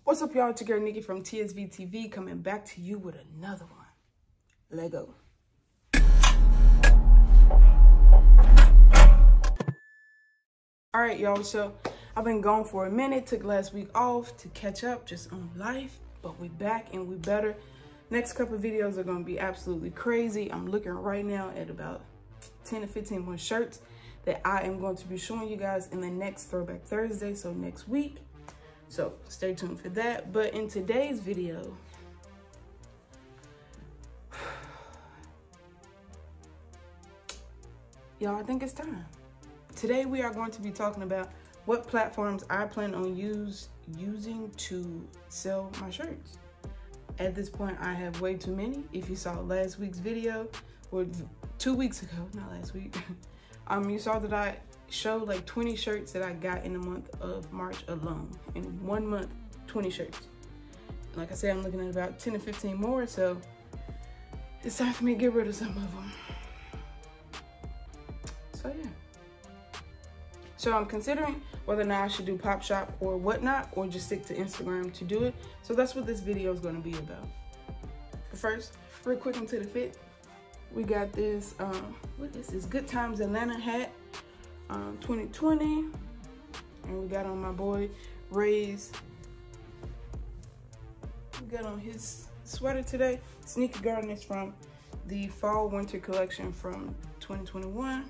What's up, y'all? It's your girl Nikki from TSV TV coming back to you with another one. Let go. All right, y'all. So I've been gone for a minute. Took last week off to catch up just on life, but we back and we better. Next couple of videos are going to be absolutely crazy. I'm looking right now at about 10 to 15 more shirts that I am going to be showing you guys in the next Throwback Thursday, so next week. So stay tuned for that. But in today's video, y'all, I think it's time. Today we are going to be talking about what platforms I plan on using to sell my shirts. At this point, I have way too many. If you saw last week's video, or 2 weeks ago, not last week, you saw that I showed like 20 shirts that I got in the month of March alone. In 1 month, 20 shirts. Like I said, I'm looking at about 10 to 15 more, so it's time for me to get rid of some of them. So yeah. So I'm considering whether or not I should do Popshop or whatnot, or just stick to Instagram to do it. So that's what this video is going to be about. But first, real quick into the fit. We got this, what is this? Good Times Atlanta hat, 2020. And we got on my boy Ray's. We got on his sweater today. Sneaker Garden is from the Fall Winter collection from 2021.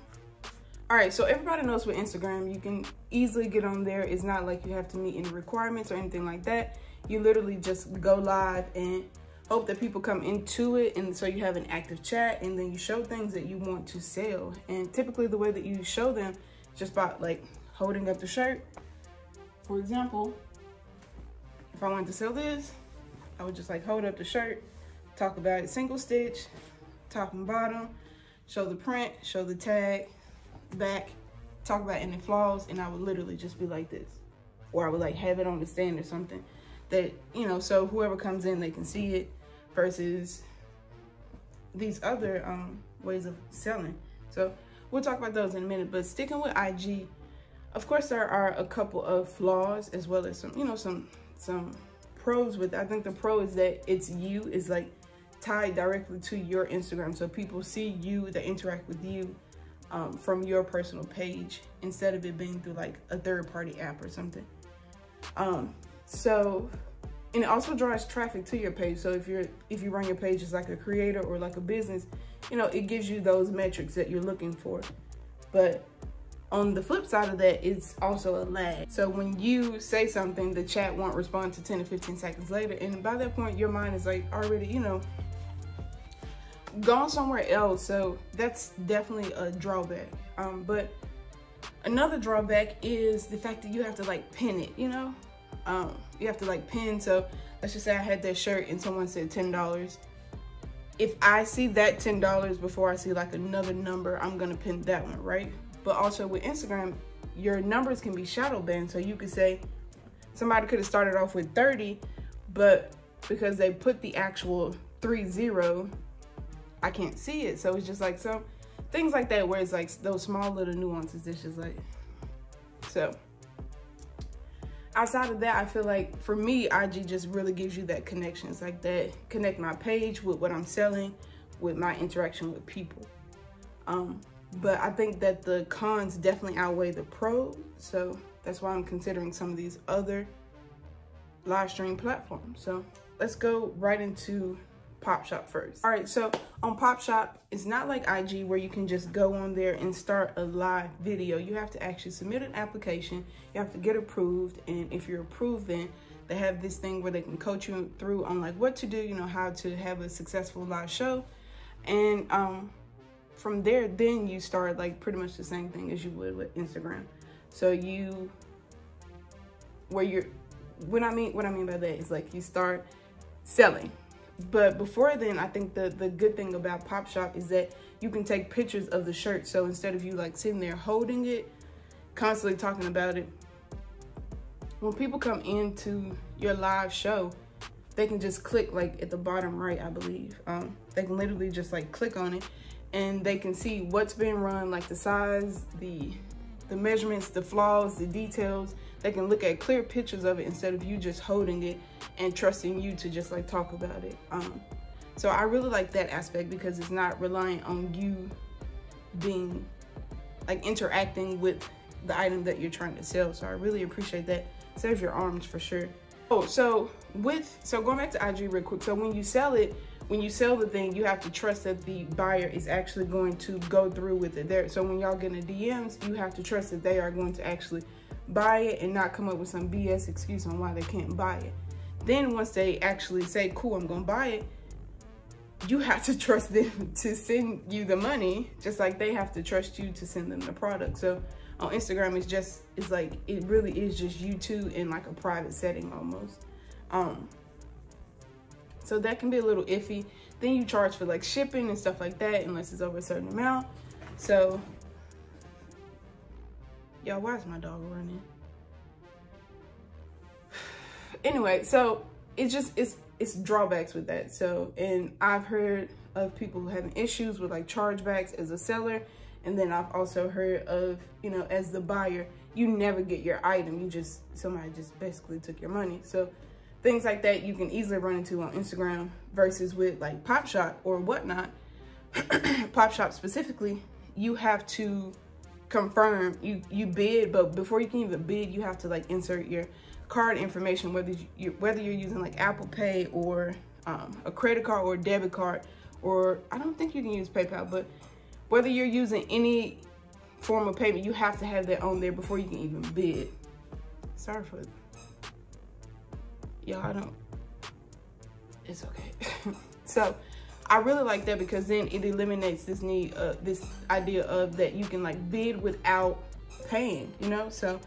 All right, so everybody knows with Instagram, you can easily get on there. It's not like you have to meet any requirements or anything like that. You literally just go live and hope that people come into it, and so you have an active chat, and then you show things that you want to sell. And typically the way that you show them is just by like holding up the shirt. For example, if I wanted to sell this, I would just like hold up the shirt, talk about it single stitch, top and bottom, show the print, show the tag, back, talk about any flaws, and I would literally just be like this. Or I would like have it on the stand or something that, you know, so whoever comes in, they can see it, versus these other ways of selling. So we'll talk about those in a minute. But sticking with IG, of course there are a couple of flaws as well as some, you know, some pros with it. I think the pro is that it's like tied directly to your Instagram, so people see you, they interact with you from your personal page instead of it being through like a third-party app or something. So, and it also drives traffic to your page. So if you run your page as like a creator or like a business, you know, it gives you those metrics that you're looking for. But on the flip side of that, it's also a lag. So when you say something, the chat won't respond to 10 to 15 seconds later, and by that point your mind is like already, you know, gone somewhere else. So that's definitely a drawback. But another drawback is the fact that you have to like pin it, you know. You have to like pin. So let's just say I had that shirt and someone said $10. If I see that $10 before I see like another number, I'm gonna pin that one, right? But also with Instagram, your numbers can be shadow banned. So you could say somebody could have started off with 30, but because they put the actual 30, I can't see it. So it's just like some things like that where it's like those small little nuances. It's just like, so outside of that, I feel like for me, IG just really gives you that connection. It's like that, connect my page with what I'm selling, with my interaction with people. But I think that the cons definitely outweigh the pros. So that's why I'm considering some of these other live stream platforms. So let's go right into Popshop first. All right, so on Popshop, it's not like IG where you can just go on there and start a live video. You have to actually submit an application. You have to get approved, and if you're approved, then they have this thing where they can coach you through on like what to do, you know, how to have a successful live show. And from there, then you start like pretty much the same thing as you would with Instagram. So what I mean by that is like you start selling. But before then, I think the good thing about Popshop is that you can take pictures of the shirt. So instead of you like sitting there holding it, constantly talking about it, when people come into your live show, they can just click like at the bottom right, I believe. They can literally just like click on it, and they can see what's been run, like the size, the measurements, the flaws, the details, they can look at clear pictures of it instead of you just holding it and trusting you to just like talk about it. So I really like that aspect because it's not relying on you being like interacting with the item that you're trying to sell. So I really appreciate that. Saves your arms for sure. Oh, so going back to IG real quick. So when you sell the thing, you have to trust that the buyer is actually going to go through with it there. So when y'all get in the DMs, you have to trust that they are going to actually buy it and not come up with some BS excuse on why they can't buy it. Then once they actually say, cool, I'm gonna buy it, you have to trust them to send you the money, just like they have to trust you to send them the product. So on Instagram, it's like, it really is just you two in like a private setting almost. So that can be a little iffy. Then you charge for like shipping and stuff like that, unless it's over a certain amount. So, y'all, why is my dog running? Anyway, so it's drawbacks with that. So, and I've heard of people having issues with like chargebacks as a seller. And then I've also heard of, you know, as the buyer, you never get your item. Somebody just basically took your money. So things like that you can easily run into on Instagram versus with like Popshop or whatnot. Popshop specifically, you have to confirm you bid, but before you can even bid, you have to like insert your card information, whether you're using like Apple Pay or a credit card or a debit card, or I don't think you can use PayPal, but whether you're using any form of payment, you have to have that on there before you can even bid. Sorry for it. Y'all, it's okay. So I really like that because then it eliminates this need, this idea of that you can like bid without paying, you know? So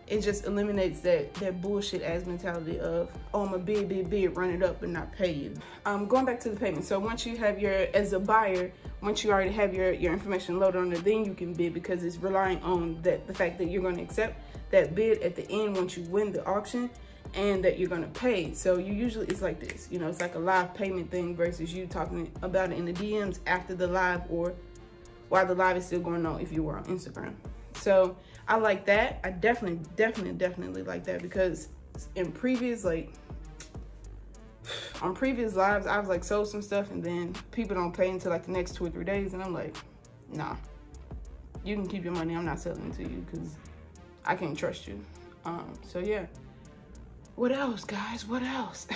it just eliminates that bullshit ass mentality of, oh, I'm a bid, run it up and not pay you. Going back to the payment. So once you have as a buyer, once you already have your information loaded on there, then you can bid, because it's relying on the fact that you're going to accept that bid at the end once you win the auction, and that you're going to pay. So it's like this, you know, it's like a live payment thing versus you talking about it in the DMs after the live or while the live is still going on if you were on Instagram. So I like that. I definitely like that, because in previous on previous lives, I've like sold some stuff and then people don't pay until like the next 2 or 3 days, and I'm like, nah, you can keep your money. I'm not selling it to you because I can't trust you. So yeah. What else, guys? What else?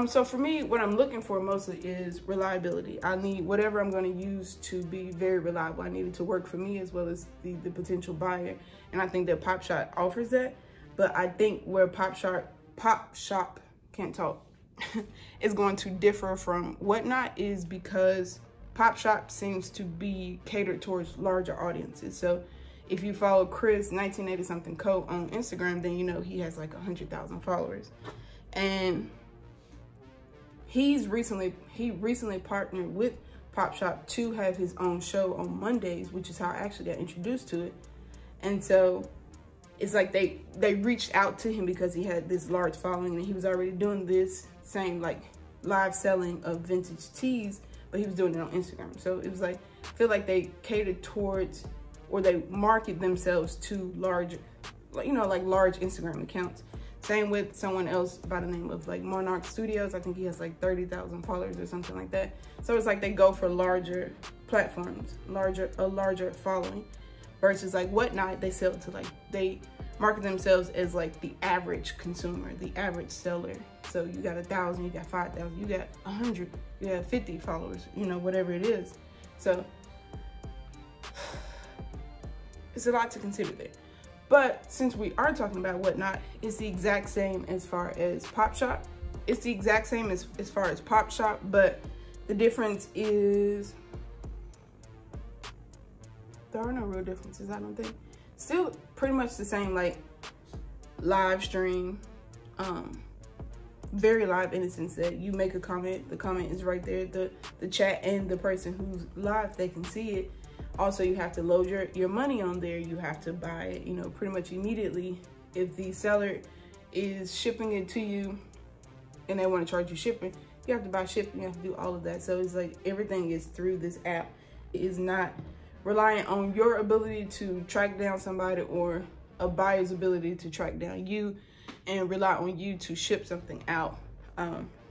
So for me, what I'm looking for mostly is reliability. I need whatever I'm going to use to be very reliable. I need it to work for me as well as the potential buyer. And I think that Popshop offers that. But I think where Popshop can't talk is going to differ from whatnot is because Popshop seems to be catered towards larger audiences. So if you follow Chris 1980 something Co on Instagram, then you know he has like 100,000 followers. And he recently partnered with Popshop to have his own show on Mondays, which is how I actually got introduced to it. And so it's like they reached out to him because he had this large following and he was already doing this same like live selling of vintage tees, but he was doing it on Instagram. So it was like, I feel like they catered towards, or they market themselves to large, like, you know, like large Instagram accounts. Same with someone else by the name of like Monarch Studios. I think he has like 30,000 followers or something like that. So it's like they go for larger platforms, a larger following, versus like Whatnot, they sell to like, they market themselves as like the average consumer, the average seller. So you got 1,000, you got 5,000, you got 100, you got 50 followers, you know, whatever it is. So it's a lot to consider there. But since we are talking about Whatnot, it's the exact same as far as Popshop. It's the exact same as far as Popshop, but the difference is, there are no real differences, I don't think. Still pretty much the same, like live stream, very live in the sense that you make a comment, the comment is right there, the chat and the person who's live, they can see it. Also, you have to load your money on there. You have to buy it, you know, pretty much immediately. If the seller is shipping it to you and they want to charge you shipping, you have to buy shipping, you have to do all of that. So it's like everything is through this app. It is not reliant on your ability to track down somebody or a buyer's ability to track down you and rely on you to ship something out.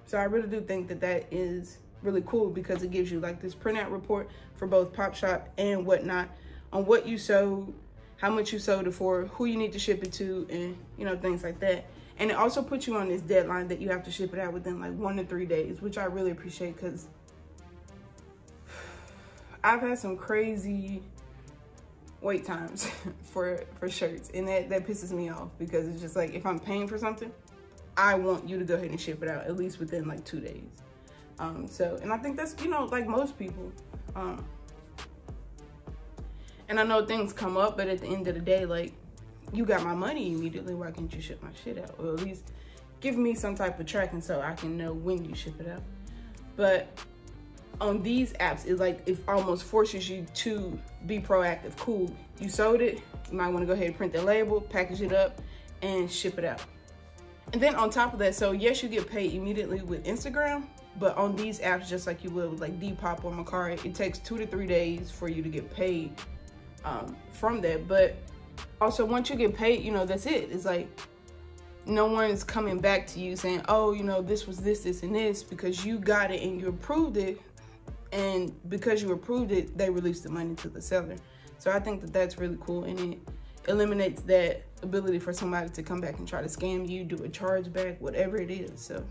So I really do think that that is really cool, because it gives you like this printout report for both Popshop and Whatnot on what you sold, how much you sold it for, who you need to ship it to, and you know, things like that. And it also puts you on this deadline that you have to ship it out within like 1 to 3 days, which I really appreciate, because I've had some crazy wait times for shirts, and that pisses me off, because it's just like, if I'm paying for something, I want you to go ahead and ship it out at least within like 2 days. And I think that's, you know, like most people. And I know things come up, but at the end of the day, like, you got my money immediately, why can't you ship my shit out? Or at least give me some type of tracking so I can know when you ship it out. But on these apps, it almost forces you to be proactive. Cool, you sold it, you might want to go ahead and print the label, package it up, and ship it out. And then on top of that, so yes, you get paid immediately with Instagram, but on these apps, just like you would with like Depop or Mercari, it takes 2 to 3 days for you to get paid from that. But also, once you get paid, you know, that's it. It's like, no one's coming back to you saying, oh, you know, this was this, and this, because you got it and you approved it. And because you approved it, they released the money to the seller. So I think that that's really cool, and it eliminates that ability for somebody to come back and try to scam you, do a chargeback, whatever it is. So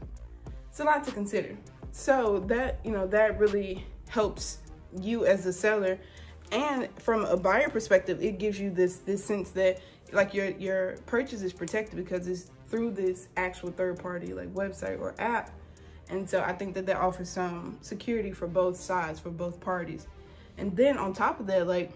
it's a lot to consider. So that, you know, that really helps you as a seller. And from a buyer perspective, it gives you this sense that like your purchase is protected, because it's through this actual third party like website or app. And so I think that that offers some security for both sides, for both parties. And then on top of that, like,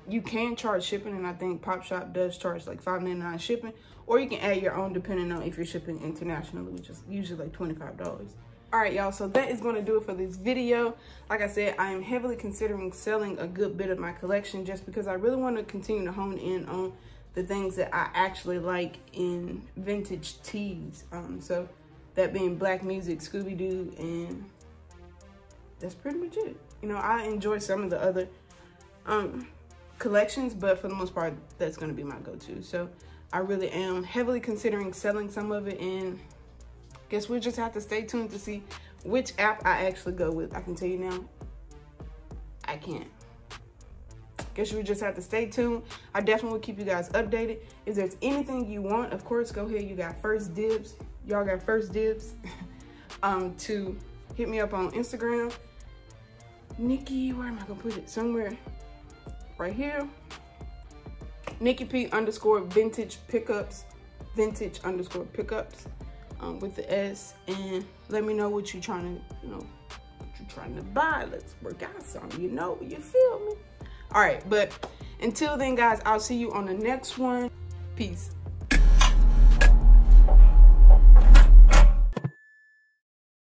you can charge shipping, and I think Popshop does charge like $5.99 shipping, or you can add your own depending on if you're shipping internationally, which is usually like $25. All right, y'all, so that is going to do it for this video. Like I said, I am heavily considering selling a good bit of my collection, just because I really want to continue to hone in on the things that I actually like in vintage tees. So that being black music, Scooby-Doo, and that's pretty much it. You know, I enjoy some of the other collections, but for the most part, that's going to be my go-to. So I really am heavily considering selling some of it, and guess we'll just have to stay tuned to see which app I actually go with. I can tell you now, I can't. Guess you would just have to stay tuned. I definitely will keep you guys updated. If there's anything you want, of course, go ahead. You got first dibs. Y'all got first dibs to hit me up on Instagram. Nikki, where am I gonna put it? Somewhere right here. Nikki P_vintage pickups, vintage_pickups with the S. And let me know what you're trying to, you know, what you're trying to buy. Let's work out something, you know, you feel me? All right, but until then, guys, I'll see you on the next one. Peace.